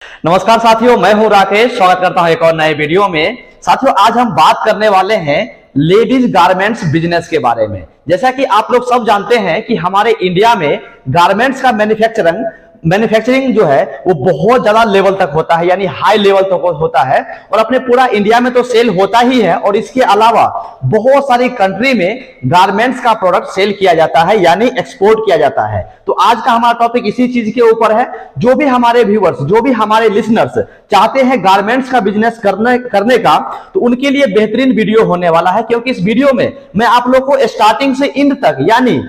नमस्कार साथियों, मैं हूं राकेश। स्वागत करता हूं एक और नए वीडियो में। साथियों, आज हम बात करने वाले हैं लेडीज गारमेंट्स बिजनेस के बारे में। जैसा कि आप लोग सब जानते हैं कि हमारे इंडिया में गारमेंट्स का मैन्युफैक्चरिंग जो है वो बहुत ज्यादा लेवल तक होता है, यानी हाई लेवल तक होता है। और अपने पूरा इंडिया में तो सेल होता ही है, और इसके अलावा बहुत सारी कंट्री में गारमेंट्स का प्रोडक्ट सेल किया जाता है, यानी एक्सपोर्ट किया जाता है। तो आज का हमारा टॉपिक इसी चीज के ऊपर है। जो भी हमारे व्यूअर्स, जो भी हमारे लिसनर्स चाहते हैं गारमेंट्स का बिजनेस करने का, तो उनके लिए बेहतरीन वीडियो होने वाला है। क्योंकि इस वीडियो में मैं आप लोग को स्टार्टिंग से एंड तक यानी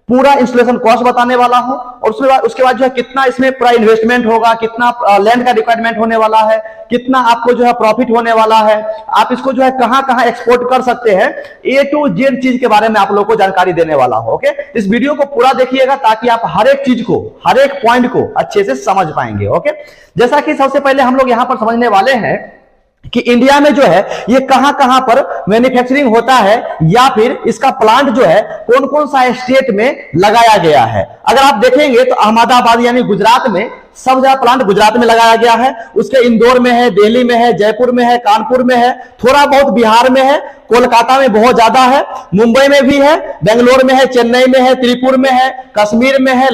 पूरा इंस्टॉलेशन कॉस्ट बताने वाला हूं, और उसके बाद जो है कितना इसमें पूरा इन्वेस्टमेंट होगा, कितना लैंड का रिक्वायरमेंट होने वाला है, कितना आपको जो है प्रॉफिट होने वाला है, आप इसको जो है कहां कहां एक्सपोर्ट कर सकते हैं, ए टू जेड चीज के बारे में आप लोगों को जानकारी देने वाला हूं। ओके, इस वीडियो को पूरा देखिएगा ताकि आप हर एक चीज को, हर एक पॉइंट को अच्छे से समझ पाएंगे। ओके, जैसा कि सबसे पहले हम लोग यहां पर समझने वाले हैं कि इंडिया में जो है ये कहां कहां पर मैन्युफैक्चरिंग होता है, या फिर इसका प्लांट जो है कौन कौन सा स्टेट में लगाया गया है। अगर आप देखेंगे तो अहमदाबाद यानी गुजरात में सब ज्यादा प्लांट गुजरात में लगाया गया है। उसके इंदौर में है, दिल्ली में है, जयपुर में है, कानपुर में है, थोड़ा बहुत बिहार में है, कोलकाता में बहुत ज्यादा है, मुंबई में भी है, बेंगलोर में है, चेन्नई में है, त्रिपुर में है, कश्मीर में है,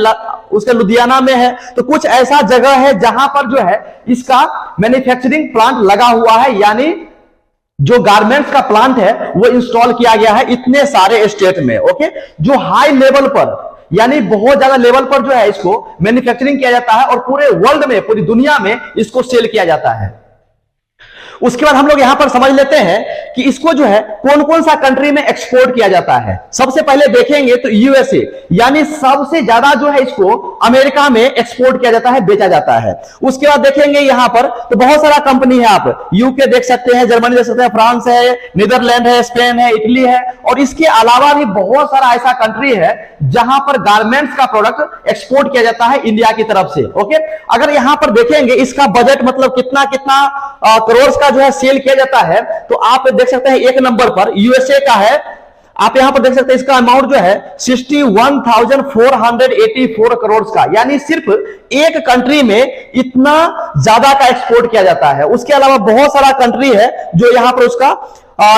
उसके लुधियाना में है। तो कुछ ऐसा जगह है जहां पर जो है इसका मैन्युफैक्चरिंग प्लांट लगा हुआ है, यानी जो गारमेंट्स का प्लांट है वो इंस्टॉल किया गया है इतने सारे स्टेट में। ओके, जो हाई लेवल पर यानी बहुत ज्यादा लेवल पर जो है इसको मैन्युफैक्चरिंग किया जाता है, और पूरे वर्ल्ड में, पूरी दुनिया में इसको सेल किया जाता है। उसके बाद हम लोग यहां पर समझ लेते हैं कि इसको जो है कौन कौन सा कंट्री में एक्सपोर्ट किया जाता है। सबसे पहले देखेंगे तो यूएसए, यानी सबसे ज्यादा जो है इसको अमेरिका में एक्सपोर्ट किया जाता है, बेचा जाता है। उसके बाद देखेंगे यहां पर तो बहुत सारा कंपनी है, आप यूके देख सकते हैं, जर्मनी देख सकते हैं, फ्रांस है, नीदरलैंड है, स्पेन है, इटली है, और इसके अलावा भी बहुत सारा ऐसा कंट्री है जहां पर गारमेंट्स का प्रोडक्ट एक्सपोर्ट किया जाता है इंडिया की तरफ से। ओके, अगर यहां पर देखेंगे इसका बजट मतलब कितना कितना करोड़ का जो है सेल किया जाता है, तो आप देख सकते हैं एक नंबर पर यूएसए का है। आप यहां पर देख सकते हैं इसका अमाउंट जो है 61,484 करोड़ का, यानी सिर्फ एक कंट्री में इतना ज्यादा का एक्सपोर्ट किया जाता है। उसके अलावा बहुत सारा कंट्री है जो यहां पर उसका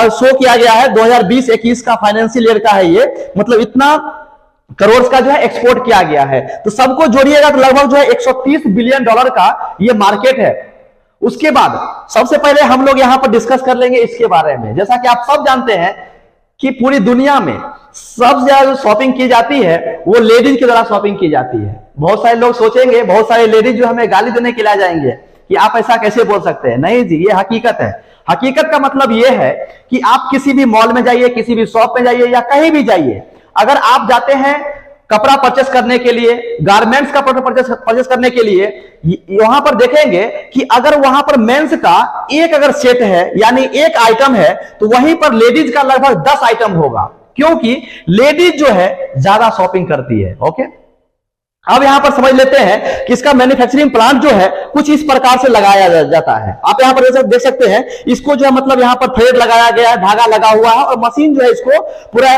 शो किया गया है। 2020-21 का फाइनेंशियल ईयर का है ये, मतलब इतना करोड़ का जो है एक्सपोर्ट किया गया है। तो सबको जोड़िएगा तो लगभग जो है 130 बिलियन डॉलर का ये मार्केट है। उसके बाद सबसे पहले हम लोग यहां पर डिस्कस कर लेंगे इसके बारे में। जैसा कि आप सब जानते हैं कि पूरी दुनिया में सबसे ज्यादा जो शॉपिंग की जाती है वो लेडीज के द्वारा शॉपिंग की जाती है। बहुत सारे लोग सोचेंगे, बहुत सारे लेडीज जो हमें गाली देने के लिए आ जाएंगे कि आप ऐसा कैसे बोल सकते हैं। नहीं जी, ये हकीकत है। हकीकत का मतलब ये है कि आप किसी भी मॉल में जाइए, किसी भी शॉप में जाइए, या कहीं भी जाइए, अगर आप जाते हैं कपड़ा परचेस करने के लिए, गारमेंट्स का प्रोडक्ट परचेस करने के लिए, वहां पर देखेंगे कि अगर वहां पर मेंस का एक अगर सेट है, यानी एक आइटम है, तो वहीं पर लेडीज का लगभग 10 आइटम होगा, क्योंकि लेडीज जो है ज्यादा शॉपिंग करती है। ओके, अब यहां पर समझ लेते हैं कि इसका मैन्युफैक्चरिंग प्लांट जो है कुछ इस प्रकार से लगाया जाता है। आप यहां पर देख सकते हैं, इसको जो है मतलब यहां पर थ्रेड लगाया गया है, धागा लगा हुआ है, और मशीन जो है इसको पूरा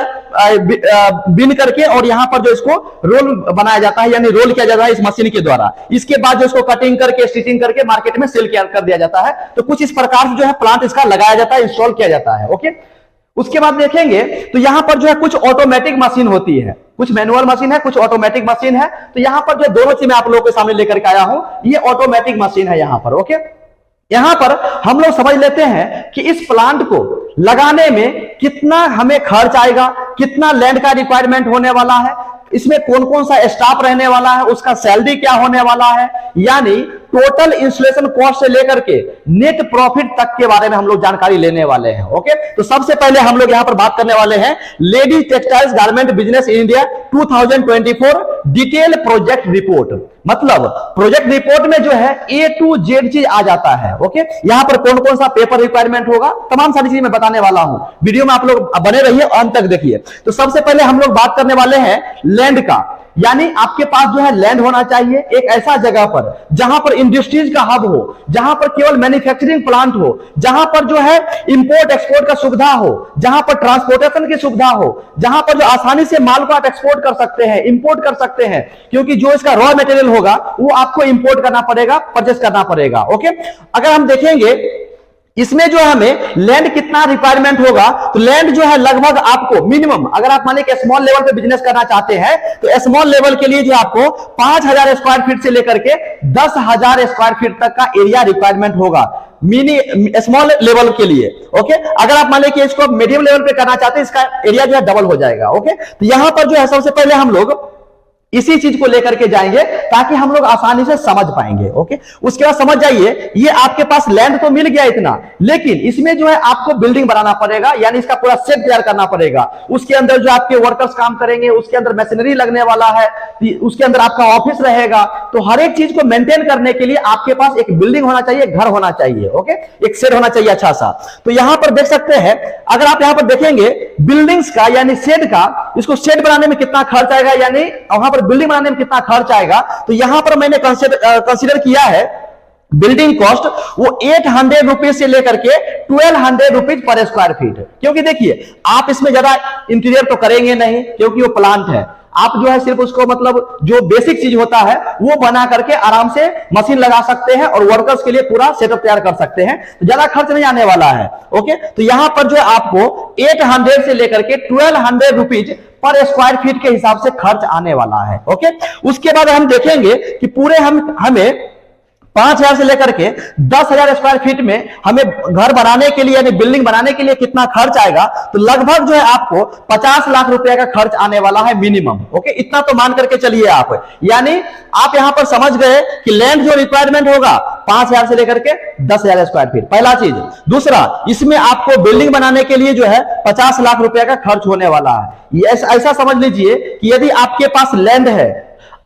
बिन करके, और यहां पर जो इसको रोल बनाया जाता है, यानी रोल किया जाता है इस मशीन के द्वारा। इसके बाद जो इसको कटिंग करके, स्टिचिंग करके मार्केट में सेल कर दिया जाता है। तो कुछ इस प्रकार से जो है प्लांट इसका लगाया जाता है, इंस्टॉल किया जाता है। ओके, उसके बाद देखेंगे तो यहां पर जो है कुछ ऑटोमेटिक मशीन होती है, कुछ मैनुअल मशीन है, कुछ ऑटोमेटिक मशीन है। तो यहां पर जो दोनों चीज मैं आप लोगों के सामने लेकर के आया हूं, ये ऑटोमेटिक मशीन है यहां पर। ओके, यहां पर हम लोग समझ लेते हैं कि इस प्लांट को लगाने में कितना हमें खर्च आएगा, कितना लैंड का रिक्वायरमेंट होने वाला है, इसमें कौन कौन सा स्टाफ रहने वाला है, उसका सैलरी क्या होने वाला है, यानी टोटल इंस्टॉलेशन कॉस्ट से लेकर के नेट प्रॉफिट तक के बारे में हम लोग जानकारी लेने वाले हैं। ओके, तो सबसे पहले हम लोग यहां पर बात करने वाले हैं ladies textiles garment business in India 2024 detail project report. मतलब प्रोजेक्ट रिपोर्ट में जो है ए टू जेड चीज आ जाता है। ओके, यहां पर कौन कौन सा पेपर रिक्वायरमेंट होगा, तमाम सारी चीज मैं बताने वाला हूं। वीडियो में आप लोग बने रहिए, अंत तक देखिए। तो सबसे पहले हम लोग बात करने वाले हैं लैंड का, यानी आपके पास जो है लैंड होना चाहिए एक ऐसा जगह पर जहां पर इंडस्ट्रीज का हब हो, जहां पर केवल मैन्युफैक्चरिंग प्लांट हो, जहां पर जो है इंपोर्ट एक्सपोर्ट का सुविधा हो, जहां पर ट्रांसपोर्टेशन की सुविधा हो, जहां पर जो आसानी से माल को आप एक्सपोर्ट कर सकते हैं, इंपोर्ट कर सकते हैं, क्योंकि जो इसका रॉ मटेरियल होगा वो आपको इंपोर्ट करना पड़ेगा, परचेस करना पड़ेगा। ओके, अगर हम देखेंगे इसमें जो हमें लैंड कितना रिक्वायरमेंट होगा, तो लैंड जो है लगभग आपको मिनिमम, अगर आप माने कि स्मॉल लेवल पे बिजनेस करना चाहते हैं तो स्मॉल लेवल के लिए जो आपको 5000 स्क्वायर फीट से लेकर के 10,000 स्क्वायर फीट तक का एरिया रिक्वायरमेंट होगा मिनी स्मॉल लेवल के लिए। ओके, अगर आप मान लें कि इसको मीडियम लेवल पे करना चाहते हैं, इसका एरिया जो है डबल हो जाएगा। ओके, तो यहां पर जो है सबसे पहले हम लोग इसी चीज को लेकर के जाएंगे ताकि हम लोग आसानी से समझ पाएंगे। ओके, उसके बाद समझ जाइए, ये आपके पास लैंड तो मिल गया इतना, लेकिन इसमें जो है आपको बिल्डिंग बनाना पड़ेगा, यानी इसका पूरा सेट तैयार करना पड़ेगा। उसके अंदर जो आपके वर्कर्स काम करेंगे, उसके अंदर मशीनरी लगने वाला है, उसके अंदर आपका ऑफिस रहेगा। तो हर एक चीज को मेंटेन करने के लिए आपके पास एक बिल्डिंग होना चाहिए, घर होना चाहिए। ओके, एक शेड होना चाहिए अच्छा सा। तो यहां पर देख सकते हैं, अगर आप यहां पर देखेंगे बिल्डिंग्स का यानी शेड का, इसको शेड बनाने में कितना खर्च आएगा, यानी वहां बिल्डिंग बनाने में कितना खर्च आएगा, तो यहां पर मैंने कंसीडर किया है बिल्डिंग कॉस्ट वो 800 रुपीज से लेकर के 1200 रुपीज पर स्क्वायर फीट। क्योंकि देखिए आप इसमें ज्यादा इंटीरियर तो करेंगे नहीं, क्योंकि वो प्लांट है, आप जो है सिर्फ उसको मतलब जो बेसिक चीज होता है वो बना करके आराम से मशीन लगा सकते हैं और वर्कर्स के लिए पूरा सेटअप तैयार कर सकते हैं, तो ज्यादा खर्च नहीं आने वाला है। ओके, तो यहां पर जो है आपको 800 से लेकर के 1200 रुपीज पर स्क्वायर फीट के हिसाब से खर्च आने वाला है। ओके, उसके बाद हम देखेंगे कि पूरे हमें 5000 से लेकर के 10,000 स्क्वायर फीट में हमें घर बनाने के लिए यानी बिल्डिंग बनाने के लिए कितना खर्च आएगा, तो लगभग जो है आपको 50 लाख रुपए का खर्च आने वाला है मिनिमम। ओके, इतना तो मान करके चलिए आप, यानी आप यहां पर समझ गए कि लैंड जो रिक्वायरमेंट होगा 5000 से लेकर के 10,000 स्क्वायर फीट, पहला चीज। दूसरा, इसमें आपको बिल्डिंग बनाने के लिए जो है 50 लाख रुपए का खर्च होने वाला है। ऐसा समझ लीजिए कि यदि आपके पास लैंड है,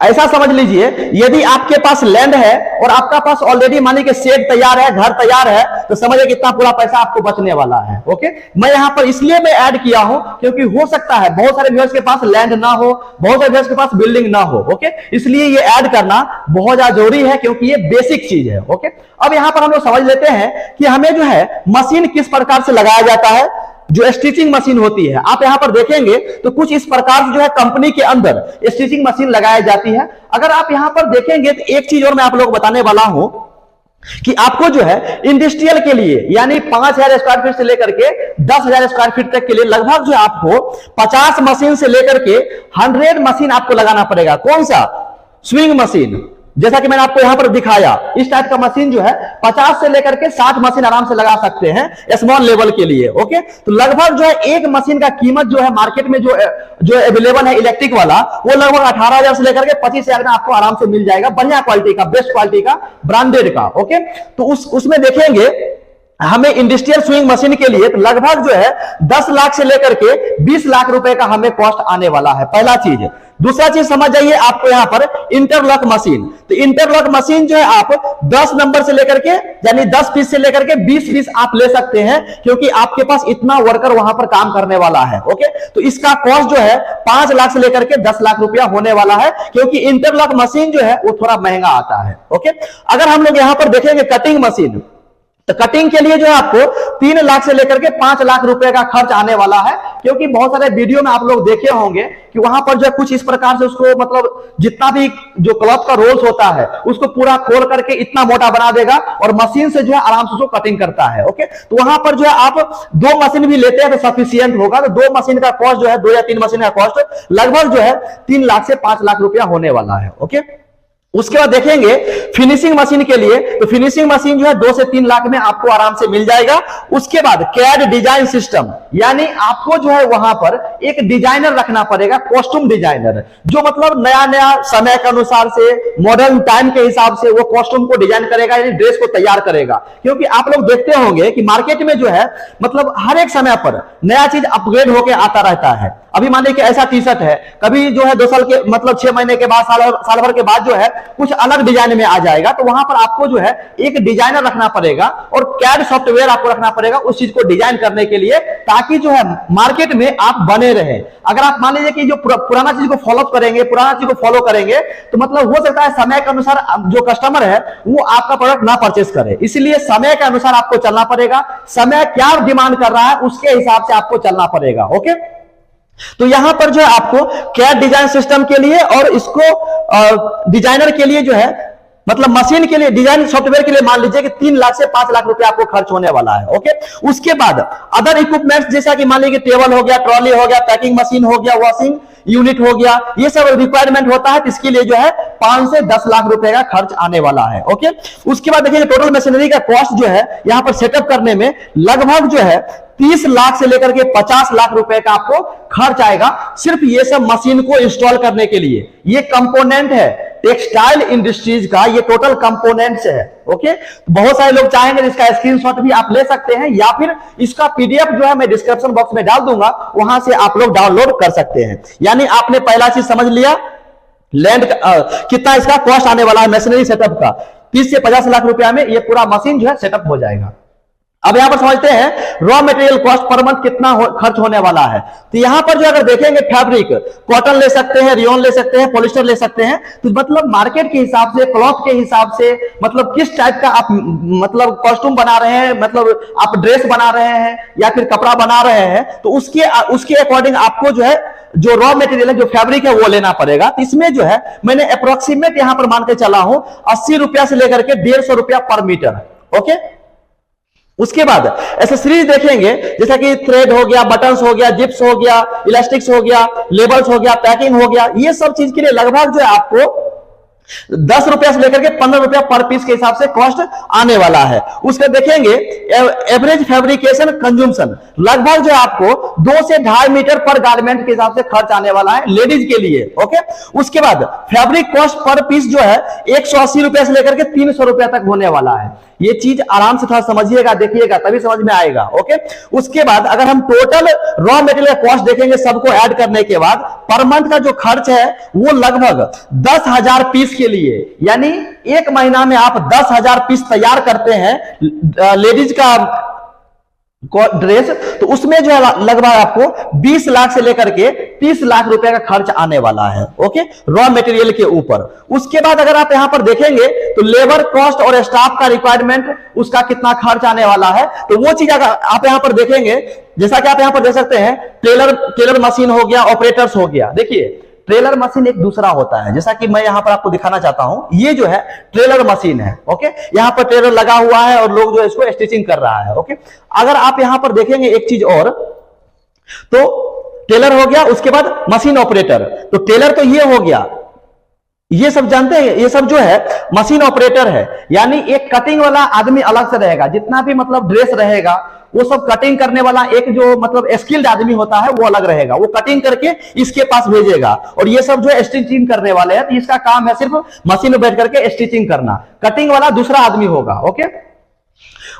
ऐसा समझ लीजिए यदि आपके पास लैंड है और आपका पास ऑलरेडी मानी कि शेड तैयार है, घर तैयार है, तो समझिए कितना पूरा पैसा आपको बचने वाला है। ओके, मैं यहां पर इसलिए मैं ऐड किया हूं क्योंकि हो सकता है बहुत सारे व्यूअर्स के पास लैंड ना हो, बहुत सारे व्यूअर्स के पास बिल्डिंग ना हो। ओके, इसलिए ये ऐड करना बहुत ज्यादा जरूरी है क्योंकि ये बेसिक चीज है। ओके, अब यहां पर हम लोग समझ लेते हैं कि हमें जो है मशीन किस प्रकार से लगाया जाता है। जो स्टिचिंग मशीन होती है, आप यहां पर देखेंगे तो कुछ इस प्रकार से जो है कंपनी के अंदर स्टिचिंग मशीन लगाई जाती है। अगर आप यहां पर देखेंगे तो एक चीज और मैं आप लोग बताने वाला हूं कि आपको जो है इंडस्ट्रियल के लिए यानी 5000 स्क्वायर फीट से लेकर के 10,000 स्क्वायर फीट तक के लिए लगभग जो आपको 50 मशीन से लेकर के 100 मशीन आपको लगाना पड़ेगा। कौन सा? Swing machine. जैसा कि मैंने आपको यहां पर दिखाया, इस टाइप का मशीन जो है 50 से लेकर के 60 मशीन आराम से लगा सकते हैं स्मॉल लेवल के लिए। ओके, तो लगभग जो है एक मशीन का कीमत जो है मार्केट में जो अवेलेबल है इलेक्ट्रिक वाला, वो लगभग 18,000 से लेकर के 25,000 में आपको आराम से मिल जाएगा, बढ़िया क्वालिटी का, बेस्ट क्वालिटी का, ब्रांडेड का। ओके, तो उसमें देखेंगे हमें इंडस्ट्रियल स्विंग मशीन के लिए तो लगभग जो है 10 लाख से लेकर के 20 लाख रुपए का हमें कॉस्ट आने वाला है, पहला चीज। दूसरा चीज समझ जाइए आपको यहां पर इंटरलॉक मशीन। तो इंटरलॉक मशीन जो है आप 10 नंबर से लेकर के यानी 10 पीस से लेकर के 20 पीस आप ले सकते हैं, क्योंकि आपके पास इतना वर्कर वहां पर काम करने वाला है। ओके, तो इसका कॉस्ट जो है 5 लाख से लेकर के 10 लाख रुपया होने वाला है, क्योंकि इंटरलॉक मशीन जो है वो थोड़ा महंगा आता है। ओके, अगर हम लोग यहां पर देखेंगे कटिंग मशीन, तो कटिंग के लिए जो है आपको 3 लाख से लेकर के 5 लाख रुपए का खर्च आने वाला है, क्योंकि बहुत सारे वीडियो में आप लोग देखे होंगे कि वहां पर जो है कुछ इस प्रकार से उसको मतलब जितना भी जो क्लॉथ का रोल्स होता है उसको पूरा खोल करके इतना मोटा बना देगा और मशीन से जो है आराम से उसको कटिंग करता है। ओके, तो वहां पर जो है आप 2 मशीन भी लेते हैं तो सफिशियंट होगा। तो 2 मशीन का कॉस्ट जो है 2 या 3 मशीन का कॉस्ट लगभग जो है 3 लाख से 5 लाख रुपया होने वाला है। ओके, उसके बाद देखेंगे फिनिशिंग मशीन के लिए, तो फिनिशिंग मशीन जो है 2 से 3 लाख में आपको आराम से मिल जाएगा। उसके बाद कैड डिजाइन सिस्टम, यानी आपको जो है वहां पर एक डिजाइनर रखना पड़ेगा, कॉस्ट्यूम डिजाइनर, जो मतलब नया नया समय के अनुसार से मॉडर्न टाइम के हिसाब से वो कॉस्ट्यूम को डिजाइन करेगा, यानी ड्रेस को तैयार करेगा। क्योंकि आप लोग देखते होंगे कि मार्केट में जो है मतलब हर एक समय पर नया चीज अपग्रेड होकर आता रहता है। अभी मान लीजिए कि ऐसा टी शर्ट है, कभी जो है 2 साल के मतलब 6 महीने के बाद, साल भर के बाद जो है कुछ अलग डिजाइन में आ जाएगा, तो वहां पर आपको जो है एक डिजाइनर रखना पड़ेगा और कैड सॉफ्टवेयर आपको रखना पड़ेगा उस चीज को डिजाइन करने के लिए, ताकि जो है मार्केट में आप बने रहे। अगर आप मान लीजिए कि जो पुराना चीज को फॉलो करेंगे, पुराना चीज को फॉलो करेंगे, तो मतलब हो सकता है समय के अनुसार जो कस्टमर है वो आपका प्रोडक्ट ना परचेस करे। इसलिए समय के अनुसार आपको चलना पड़ेगा, समय क्या डिमांड कर रहा है उसके हिसाब से आपको चलना पड़ेगा। ओके, तो यहां पर जो है आपको कैड डिजाइन सिस्टम के लिए और इसको डिजाइनर के लिए जो है मतलब मशीन के लिए, डिजाइन सॉफ्टवेयर के लिए मान लीजिए कि 3 लाख से 5 लाख रुपए आपको खर्च होने वाला है। ओके, उसके बाद अदर इक्विपमेंट्स जैसा कि मान लीजिए टेबल हो गया, ट्रॉली हो गया, पैकिंग मशीन हो गया, वॉशिंग यूनिट हो गया, ये सब रिक्वायरमेंट होता है, तो इसके लिए जो है 5 से 10 लाख रुपए का खर्च आने वाला है। ओके, उसके बाद देखिए टोटल मशीनरी का कॉस्ट जो है यहां पर सेटअप करने में लगभग जो है 30 लाख से लेकर के 50 लाख रुपए का आपको खर्च आएगा, सिर्फ ये सब मशीन को इंस्टॉल करने के लिए। ये कंपोनेंट है टेक्सटाइल इंडस्ट्रीज का, ये टोटल कंपोनेंट्स है। ओके, बहुत सारे लोग चाहेंगे इसका स्क्रीनशॉट भी आप ले सकते हैं, या फिर इसका पीडीएफ जो है मैं डिस्क्रिप्शन बॉक्स में डाल दूंगा, वहां से आप लोग डाउनलोड कर सकते हैं। यानी आपने पहला चीज समझ लिया, लैंड कितना इसका कॉस्ट आने वाला है मशीनरी सेटअप का, 30 से 50 लाख रुपया में ये पूरा मशीन जो है सेटअप हो जाएगा। अब यहां पर समझते हैं raw material cost per month कितना खर्च होने वाला है। तो यहां पर जो अगर देखेंगे फैब्रिक, कॉटन ले सकते हैं, रियोन ले सकते हैं, पॉलिस्टर ले सकते हैं, तो मतलब मार्केट के हिसाब से, क्लॉथ के हिसाब से, मतलब किस टाइप का आप मतलब कॉस्ट्यूम बना रहे हैं, मतलब आप ड्रेस बना रहे हैं या फिर कपड़ा बना रहे हैं, तो उसके अकॉर्डिंग आपको जो है जो रॉ मटेरियल है, जो फैब्रिक है वो लेना पड़ेगा। तो इसमें जो है मैंने अप्रोक्सीमेट यहां पर मान के चला हूं 80 रुपया से लेकर के 150 रुपया पर मीटर। ओके, उसके बाद एक्सेसरीज देखेंगे, जैसा कि थ्रेड हो गया, बटन्स हो गया, जिप्स हो गया, इलास्टिक्स हो गया, लेबल्स हो गया, पैकिंग हो गया, ये सब चीज के लिए लगभग जो है आपको 10 रुपया से लेकर के 15 रुपया पर पीस के हिसाब से कॉस्ट आने वाला है। उसके देखेंगे एवरेज फैब्रिकेशन कंज्यूमशन, लगभग जो आपको 2 से 2.5 मीटर पर गारमेंट के हिसाब से खर्च आने वाला है लेडीज के लिए। ओके, उसके बाद फैब्रिक कॉस्ट पर पीस जो है 180 रुपया से लेकर के 300 रुपया तक होने वाला है। ये चीज आराम से थोड़ा समझिएगा, देखिएगा, तभी समझ में आएगा। ओके, उसके बाद अगर हम टोटल रॉ मटेरियल कॉस्ट देखेंगे सबको ऐड करने के बाद, पर मंथ का जो खर्च है वो लगभग 10,000 पीस के लिए, यानी एक महीना में आप 10,000 पीस तैयार करते हैं लेडीज का ड्रेस, तो उसमें जो है लगभग आपको 20 लाख से लेकर के 30 लाख रुपए का खर्च आने वाला है। ओके, रॉ मटेरियल के ऊपर। उसके बाद अगर आप यहां पर देखेंगे तो लेबर कॉस्ट और स्टाफ का रिक्वायरमेंट, उसका कितना खर्च आने वाला है, तो वो चीज अगर आप यहां पर देखेंगे, जैसा कि आप यहां पर देख सकते हैं, टेलर मशीन हो गया, ऑपरेटर्स हो गया। देखिए ट्रेलर मशीन एक दूसरा होता है, जैसा कि मैं यहां पर आपको दिखाना चाहता हूं, ये जो है ट्रेलर मशीन है। ओके, यहां पर ट्रेलर लगा हुआ है और लोग जो है इसको स्टिचिंग कर रहा है। ओके, अगर आप यहां पर देखेंगे एक चीज और, तो टेलर हो गया, उसके बाद मशीन ऑपरेटर। तो टेलर तो ये हो गया, ये सब जानते हैं, ये सब जो है मशीन ऑपरेटर है, यानी एक कटिंग वाला आदमी अलग से रहेगा, जितना भी मतलब ड्रेस रहेगा वो सब कटिंग करने वाला एक जो मतलब स्किल्ड आदमी होता है वो अलग रहेगा, वो कटिंग करके इसके पास भेजेगा। और ये सब जो है स्टिचिंग करने वाले हैं, तो इसका काम है सिर्फ मशीन में बैठ करके स्टिचिंग करना, कटिंग वाला दूसरा आदमी होगा। ओके,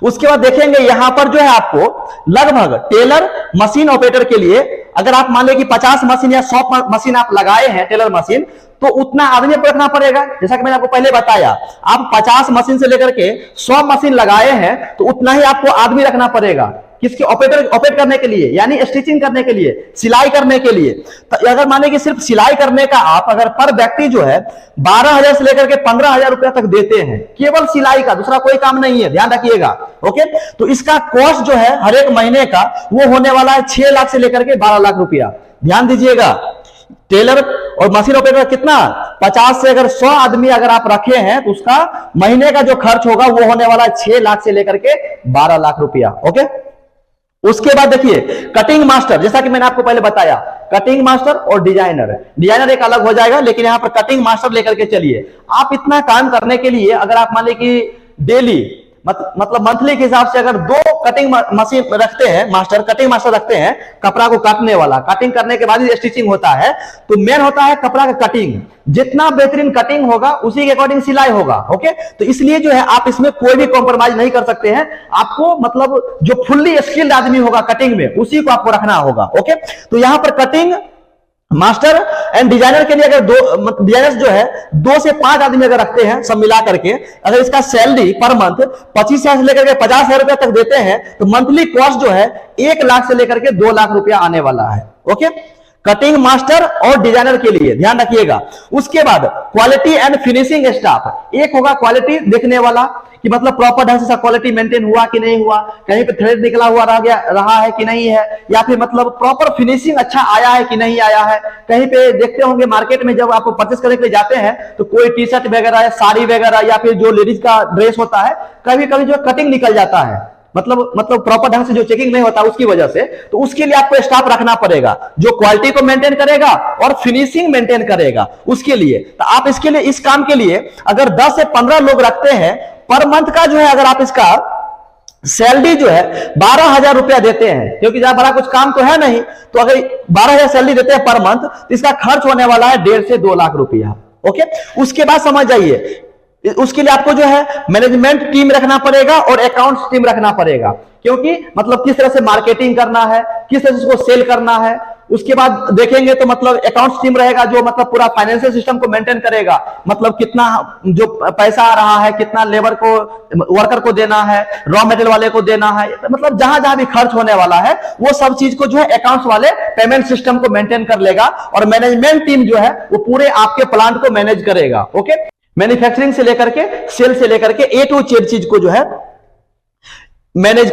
उसके बाद देखेंगे यहां पर जो है आपको लगभग टेलर मशीन ऑपरेटर के लिए, अगर आप मान लें कि 50 मशीन या 100 मशीन आप लगाए हैं टेलर मशीन, तो उतना आदमी को रखना पड़ेगा। जैसा कि मैंने आपको पहले बताया, आप 50 मशीन से लेकर के 100 मशीन लगाए हैं, तो उतना ही आपको आदमी रखना पड़ेगा। किसके? ऑपरेट करने के लिए, यानी स्टिचिंग करने के लिए, सिलाई करने के लिए। तो अगर माने कि सिर्फ सिलाई करने का आप अगर पर व्यक्ति जो है 12,000 से लेकर के 15,000 रुपया तक देते हैं, केवल सिलाई का, दूसरा कोई काम नहीं है, ध्यान रखिएगा। ओके, तो इसका कॉस्ट जो है हर एक महीने का वो होने वाला है 6 लाख से लेकर के 12 लाख रुपया। ध्यान दीजिएगा, टेलर और मशीन ऑपरेटर कितना, 50 से अगर 100 आदमी अगर आप रखे हैं, तो उसका महीने का जो खर्च होगा वो होने वाला है 6 लाख से लेकर के 12 लाख रुपया। ओके, उसके बाद देखिए कटिंग मास्टर, जैसा कि मैंने आपको पहले बताया, कटिंग मास्टर और डिजाइनर एक अलग हो जाएगा, लेकिन यहां पर कटिंग मास्टर लेकर के चलिए। आप इतना काम करने के लिए अगर आप मान लें कि डेली मतलब मंथली के हिसाब से अगर 2 कटिंग मशीन रखते हैं, कटिंग मास्टर रखते हैं, कपड़ा को काटने वाला, कटिंग करने के बाद ही स्टिचिंग होता है, तो मेन होता है कपड़ा का कटिंग। जितना बेहतरीन कटिंग होगा उसी के अकॉर्डिंग सिलाई होगा। ओके, तो इसलिए जो है आप इसमें कोई भी कॉम्प्रोमाइज नहीं कर सकते हैं। आपको मतलब जो फुल्ली स्किल्ड आदमी होगा कटिंग में, उसी को आपको रखना होगा। ओके, तो यहां पर कटिंग मास्टर एंड डिजाइनर के लिए अगर डिजाइनर्स जो है 2 से 5 आदमी अगर रखते हैं सब मिला करके, अगर इसका सैलरी पर मंथ 25,000 से लेकर के 50,000 रुपया तक देते हैं, तो मंथली कॉस्ट जो है 1 लाख से लेकर के 2 लाख रुपया आने वाला है। ओके, कटिंग मास्टर और डिजाइनर के लिए ध्यान रखिएगा। उसके बाद क्वालिटी एंड फिनिशिंग स्टाफ, एक होगा क्वालिटी देखने वाला कि मतलब प्रॉपर ढंग से क्वालिटी मेंटेन हुआ कि नहीं हुआ, कहीं पे थ्रेड निकला हुआ रहा है कि नहीं है, या फिर मतलब प्रॉपर फिनिशिंग अच्छा आया है कि नहीं आया है। कहीं पे देखते होंगे मार्केट में जब आप परचेस करने के लिए जाते हैं तो कोई टी शर्ट वगैरह, साड़ी वगैरह, या फिर जो लेडीज का ड्रेस होता है, कभी कभी जो कटिंग निकल जाता है, मतलब प्रॉपर ढंग से जो चेकिंग नहीं होता उसकी वजह से, तो उसके लिए आपको स्टाफ रखना पड़ेगा जो क्वालिटी को मेंटेन करेगा और फिनिशिंग मेंटेन करेगा उसके लिए। तो आप इसके लिए, इस काम के लिए अगर 10 से 15 लोग रखते हैं, पर मंथ का जो है अगर आप इसका सैलरी जो है 12,000 रुपया देते हैं, क्योंकि ज्यादा बड़ा कुछ काम तो है नहीं, तो अगर 12,000 सैलरी देते हैं पर मंथ, तो इसका खर्च होने वाला है 1.5 से 2 लाख रुपया। ओके, उसके बाद समझ जाइए, उसके लिए आपको जो है मैनेजमेंट टीम रखना पड़ेगा और अकाउंट्स टीम रखना पड़ेगा, क्योंकि मतलब किस तरह से मार्केटिंग करना है, किस तरह से उसको सेल करना है। उसके बाद देखेंगे तो मतलब अकाउंट्स टीम रहेगा जो मतलब पूरा फाइनेंशियल सिस्टम को मेंटेन करेगा, मतलब कितना जो पैसा आ रहा है, कितना लेबर को, वर्कर को देना है, रॉ मटेरियल वाले को देना है, मतलब जहां जहां भी खर्च होने वाला है वो सब चीज को जो है अकाउंट्स वाले पेमेंट सिस्टम को मेंटेन कर लेगा, और मैनेजमेंट टीम जो है वो पूरे आपके प्लांट को मैनेज करेगा। ओके, मैन्युफैक्चरिंग से लेकर के सेल से लेकर के A to Z चीज को जो है मैनेज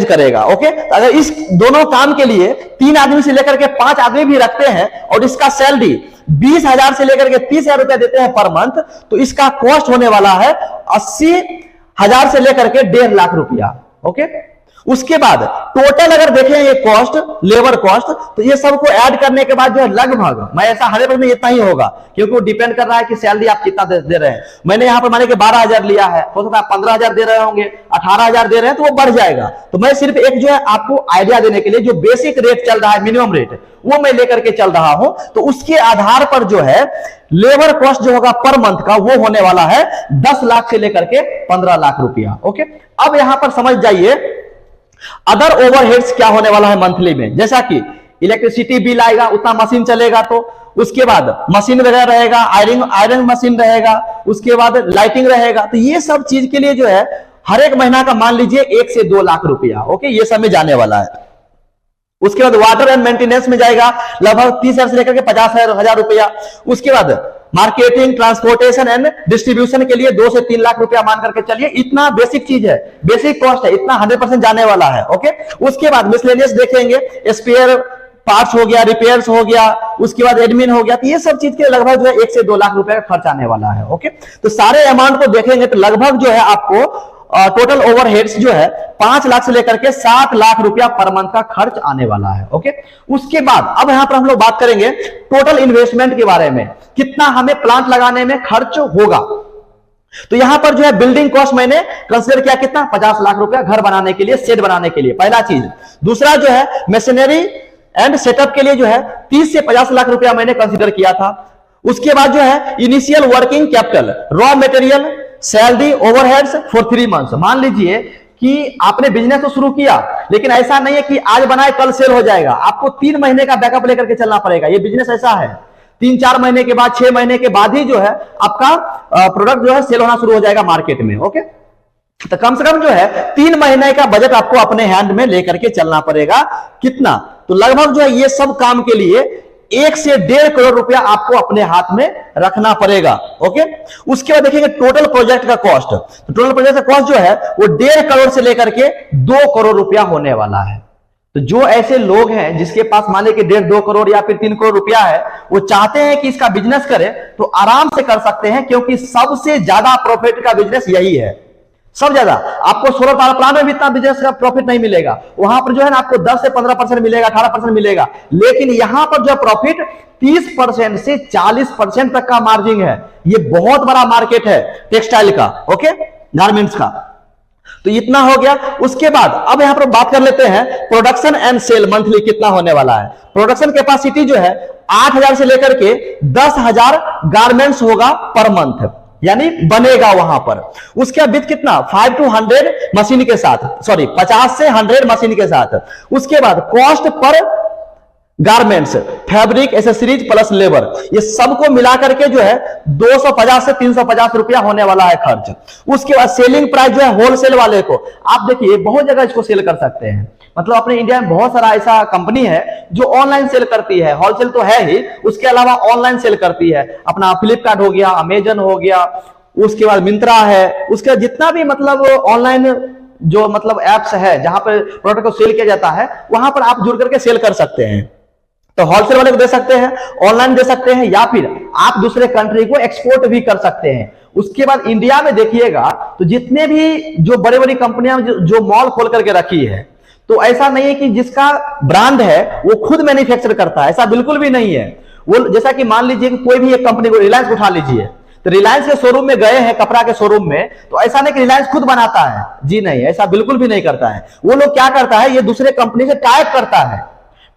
करेगा। ओके, तो अगर इस दोनों काम के लिए 3 आदमी से लेकर के 5 आदमी भी रखते हैं और इसका सैलरी 20,000 से लेकर के 30,000 रुपया देते हैं पर मंथ, तो इसका कॉस्ट होने वाला है 80,000 से लेकर के 1.5 लाख रुपया। ओके, उसके बाद टोटल अगर देखें ये कॉस्ट, लेबर कॉस्ट, तो ये सबको ऐड करने के बाद जो है लगभग, मैं ऐसा 100% इतना ही होगा, क्योंकि वो डिपेंड कर रहा है कि सैलरी आप कितना दे रहे हैं। मैंने यहां पर माने कि 12,000 लिया है, हो सकता है 15,000 दे रहे होंगे, 18,000 दे रहे हैं, तो वो बढ़ जाएगा। तो मैं सिर्फ एक जो है आपको आइडिया देने के लिए जो बेसिक रेट चल रहा है, मिनिमम रेट, वो मैं लेकर के चल रहा हूं, तो उसके आधार पर जो है लेबर कॉस्ट जो होगा पर मंथ का वो होने वाला है 10 लाख से लेकर के 15 लाख रुपया। ओके, अब यहां पर समझ जाइए अदर ओवरहेड्स क्या होने वाला है मंथली में, जैसा कि इलेक्ट्रिसिटी बिल आएगा, उतना मशीन चलेगा, तो उसके बाद मशीन वगैरह रहेगा, आयरन मशीन रहेगा, उसके बाद लाइटिंग रहेगा, तो ये सब चीज के लिए जो है हर एक महीना का मान लीजिए 1 से 2 लाख रुपया। ओके, ये सब में जाने वाला है। उसके बाद वाटर एंड मेंटेनेंस में जाएगा लगभग 30,000 से लेकर के 50,000 रुपया। उसके बाद मार्केटिंग, ट्रांसपोर्टेशन एंड डिस्ट्रीब्यूशन के लिए 2 से 3 लाख रुपया मान करके चलिए, इतना बेसिक चीज है, बेसिक कॉस्ट है, इतना 100% जाने वाला है। ओके, उसके बाद मिसलेनियस देखेंगे, स्पेयर पार्ट्स हो गया, रिपेयर्स हो गया, उसके बाद एडमिन हो गया, तो ये सब चीज के लगभग जो है 1 से 2 लाख रुपया का खर्च आने वाला है। ओके, तो सारे अमाउंट को देखेंगे तो लगभग जो है आपको टोटल ओवरहेड्स जो है 5 लाख से लेकर के 7 लाख रुपया पर मंथ का खर्च आने वाला है। ओके, उसके बाद अब यहां पर हम लोग बात करेंगे टोटल इन्वेस्टमेंट के बारे में, कितना हमें प्लांट लगाने में खर्च होगा। तो यहां पर जो है बिल्डिंग कॉस्ट मैंने कंसीडर किया कितना, 50 लाख रुपया घर बनाने के लिए, शेड बनाने के लिए, पहला चीज। दूसरा जो है मशीनरी एंड सेटअप के लिए जो है 30 से 50 लाख रुपया मैंने कंसीडर किया था। उसके बाद जो है initial working capital, raw material, salary, overheads for 3 months. मान लीजिए कि आपने बिजनेस तो शुरू किया, लेकिन ऐसा नहीं है कि आज बनाए कल सेल हो जाएगा, आपको 3 महीने का बैकअप लेकर के चलना पड़ेगा। ये बिजनेस ऐसा है, 3-4 महीने के बाद, 6 महीने के बाद ही जो है आपका प्रोडक्ट जो है सेल होना शुरू हो जाएगा मार्केट में। ओके, तो कम से कम जो है 3 महीने का बजट आपको अपने हैंड में लेकर के चलना पड़ेगा। कितना, तो लगभग जो है ये सब काम के लिए 1 से 1.5 करोड़ रुपया आपको अपने हाथ में रखना पड़ेगा। ओके, उसके बाद देखेंगे टोटल प्रोजेक्ट का कॉस्ट। तो टोटल प्रोजेक्ट का कॉस्ट जो है वो 1.5 करोड़ से लेकर के 2 करोड़ रुपया होने वाला है। तो जो ऐसे लोग हैं जिसके पास मान लीजिए 1.5-2 करोड़ या फिर 3 करोड़ रुपया है, वो चाहते हैं कि इसका बिजनेस करें, तो आराम से कर सकते हैं, क्योंकि सबसे ज्यादा प्रॉफिट का बिजनेस यही है। सब ज्यादा आपको सोलर पावर प्लांट में भी इतना बिजनेस का प्रॉफिट नहीं मिलेगा, वहां पर जो है ना आपको 10 से 15% मिलेगा, 18% मिलेगा, लेकिन यहां पर जो प्रॉफिट 30% से 40% तक का मार्जिन है। ये बहुत बड़ा मार्केट है टेक्सटाइल का, ओके, गारमेंट्स का। तो इतना हो गया। उसके बाद अब यहां पर बात कर लेते हैं प्रोडक्शन एंड सेल मंथली कितना होने वाला है। प्रोडक्शन कैपेसिटी जो है 8,000 से लेकर के 10,000 गारमेंट्स होगा पर मंथ, यानी बनेगा वहां पर। उसके बाद कितना 5 to 100 मशीन के साथ, सॉरी 50 से 100 मशीन के साथ। उसके बाद cost per garments, fabric, accessories plus labour, ये सबको मिलाकर के जो है 250 से 350 रुपया होने वाला है खर्च। उसके बाद सेलिंग प्राइस जो है होलसेल वाले को, आप देखिए बहुत जगह इसको सेल कर सकते हैं, मतलब अपने इंडिया में बहुत सारा ऐसा कंपनी है जो ऑनलाइन सेल करती है, होलसेल तो है ही, उसके अलावा ऑनलाइन सेल करती है। अपना फ्लिपकार्ट हो गया, अमेजन हो गया, उसके बाद मिंत्रा है, उसके जितना भी मतलब ऑनलाइन जो मतलब एप्स है जहां पर प्रोडक्ट को सेल किया जाता है, वहां पर आप जुड़ करके सेल कर सकते हैं। तो होलसेल वाले को दे सकते हैं, ऑनलाइन दे सकते हैं, या फिर आप दूसरे कंट्री को एक्सपोर्ट भी कर सकते हैं। उसके बाद इंडिया में देखिएगा तो जितने भी जो बड़ी बड़ी कंपनियां जो मॉल खोल करके रखी है, तो ऐसा नहीं है कि जिसका ब्रांड है वो खुद मैन्युफैक्चर करता है, ऐसा बिल्कुल भी नहीं है। वो जैसा कि मान लीजिए कि कोई भी एक कंपनी को, रिलायंस उठा लीजिए, तो रिलायंस के शोरूम में गए हैं, कपड़ा के शोरूम में, तो ऐसा नहीं कि रिलायंस खुद बनाता है, जी नहीं, ऐसा बिल्कुल भी नहीं करता है। वो लोग क्या करता है, ये दूसरे कंपनी से टाइप करता है,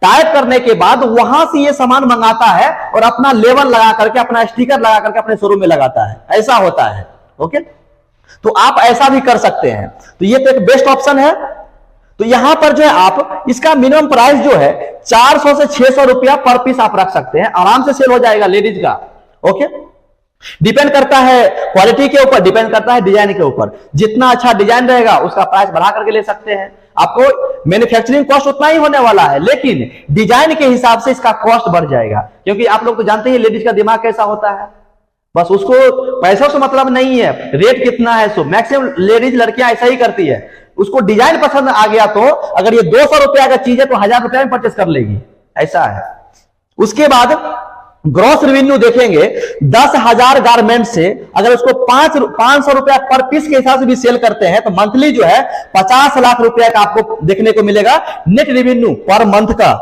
टाइप करने के बाद वहां से ये सामान मंगाता है और अपना लेबल लगा करके, अपना स्टिकर लगा करके अपने शोरूम में लगाता है, ऐसा होता है। ओके, तो आप ऐसा भी कर सकते हैं, तो ये तो एक बेस्ट ऑप्शन है। तो यहां पर जो है आप इसका मिनिमम प्राइस जो है 400 से 600 रुपया पर पीस आप रख सकते हैं, आराम से सेल हो जाएगा लेडीज का। ओके, डिपेंड करता है क्वालिटी के ऊपर, डिपेंड करता है डिजाइन के ऊपर। जितना अच्छा डिजाइन रहेगा उसका प्राइस बढ़ा करके ले सकते हैं। आपको मैन्युफैक्चरिंग कॉस्ट उतना ही होने वाला है, लेकिन डिजाइन के हिसाब से इसका कॉस्ट बढ़ जाएगा, क्योंकि आप लोग तो जानते हैं लेडीज का दिमाग कैसा होता है, बस उसको पैसों से मतलब नहीं है, रेट कितना है सो। मैक्सिमम लेडीज लड़कियां ऐसा ही करती है, उसको डिजाइन पसंद आ गया तो अगर ये 200 रुपया का चीज है तो 1000 रुपया में परचेस कर लेगी, ऐसा है। उसके बाद ग्रॉस रेवेन्यू देखेंगे, 10,000 गारमेंट से अगर उसको 500 रुपया पर पीस के हिसाब से भी सेल करते हैं तो मंथली जो है 50 लाख रुपया का आपको देखने को मिलेगा नेट रेवेन्यू पर मंथ का,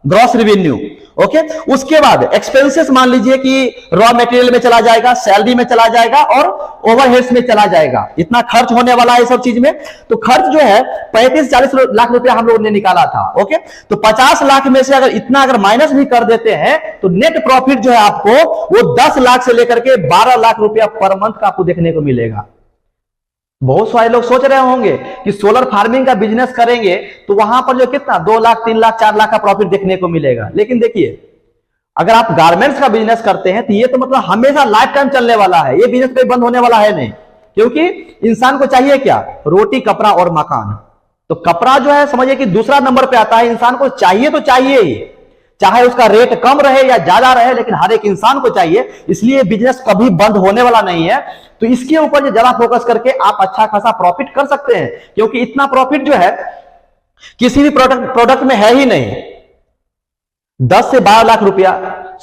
ग्रॉस रेवेन्यू। ओके, उसके बाद एक्सपेंसेस मान लीजिए कि रॉ मटेरियल में चला जाएगा, सैलरी में चला जाएगा और ओवरहेड्स में चला जाएगा, इतना खर्च होने वाला है सब चीज में। तो खर्च जो है 35-40 लाख रुपया हम लोगों ने निकाला था। ओके, तो 50 लाख में से अगर इतना अगर माइनस भी कर देते हैं तो नेट प्रॉफिट जो है आपको वो 10 लाख से लेकर के 12 लाख रुपया पर मंथ का आपको देखने को मिलेगा। बहुत सारे लोग सोच रहे होंगे कि सोलर फार्मिंग का बिजनेस करेंगे तो वहां पर जो कितना 2 लाख 3 लाख 4 लाख का प्रॉफिट देखने को मिलेगा, लेकिन देखिए अगर आप गारमेंट्स का बिजनेस करते हैं तो ये तो मतलब हमेशा लाइफ टाइम चलने वाला है, ये बिजनेस कभी बंद होने वाला है नहीं। क्योंकि इंसान को चाहिए क्या, रोटी, कपड़ा और मकान। तो कपड़ा जो है समझिए कि दूसरा नंबर पे आता है, इंसान को चाहिए तो चाहिए ही, चाहे उसका रेट कम रहे या ज्यादा रहे, लेकिन हर एक इंसान को चाहिए। इसलिए बिजनेस कभी बंद होने वाला नहीं है। तो इसके ऊपर ज्यादा फोकस करके आप अच्छा खासा प्रॉफिट कर सकते हैं, क्योंकि इतना प्रॉफिट जो है किसी भी प्रोडक्ट में है ही नहीं। 10 से 12 लाख रुपया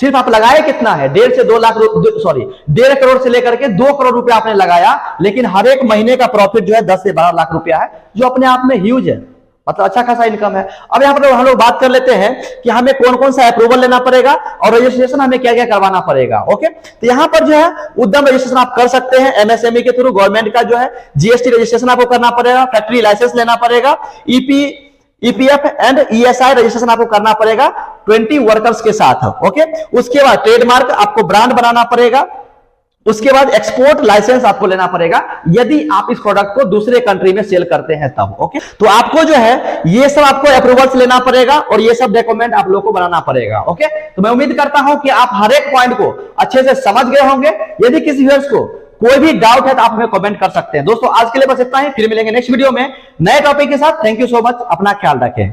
सिर्फ आप लगाए कितना है, 1.5 से 2 लाख, सॉरी 1.5 करोड़ से लेकर के 2 करोड़ रुपया आपने लगाया, लेकिन हर एक महीने का प्रॉफिट जो है 10 से 12 लाख रुपया है, जो अपने आप में ह्यूज है, मतलब अच्छा खासा इनकम है। अब यहाँ पर हम लोग बात कर लेते हैं कि हमें कौन कौन सा अप्रूवल लेना पड़ेगा और रजिस्ट्रेशन हमें क्या क्या करवाना पड़ेगा। ओके, तो यहाँ पर जो है उद्यम रजिस्ट्रेशन आप कर सकते हैं एमएसएमई के थ्रू, गवर्नमेंट का जो है जीएसटी रजिस्ट्रेशन आपको करना पड़ेगा, फैक्ट्री लाइसेंस लेना पड़ेगा, ईपीएफ एंड ईएसआई रजिस्ट्रेशन आपको करना पड़ेगा 20 वर्कर्स के साथ। ओके, उसके बाद ट्रेडमार्क आपको ब्रांड बनाना पड़ेगा, उसके बाद एक्सपोर्ट लाइसेंस आपको लेना पड़ेगा यदि आप इस प्रोडक्ट को दूसरे कंट्री में सेल करते हैं तब। ओके, तो आपको जो है ये सब आपको अप्रूवल्स लेना पड़ेगा और ये सब डॉक्यूमेंट आप लोगों को बनाना पड़ेगा। ओके, तो मैं उम्मीद करता हूं कि आप हर एक पॉइंट को अच्छे से समझ गए होंगे। यदि किसी व्यूअर्स को कोई भी डाउट है तो आप हमें कमेंट कर सकते हैं। दोस्तों आज के लिए बस इतना ही, फिर मिलेंगे नेक्स्ट वीडियो में नए टॉपिक के साथ। थैंक यू सो मच, अपना ख्याल रखें।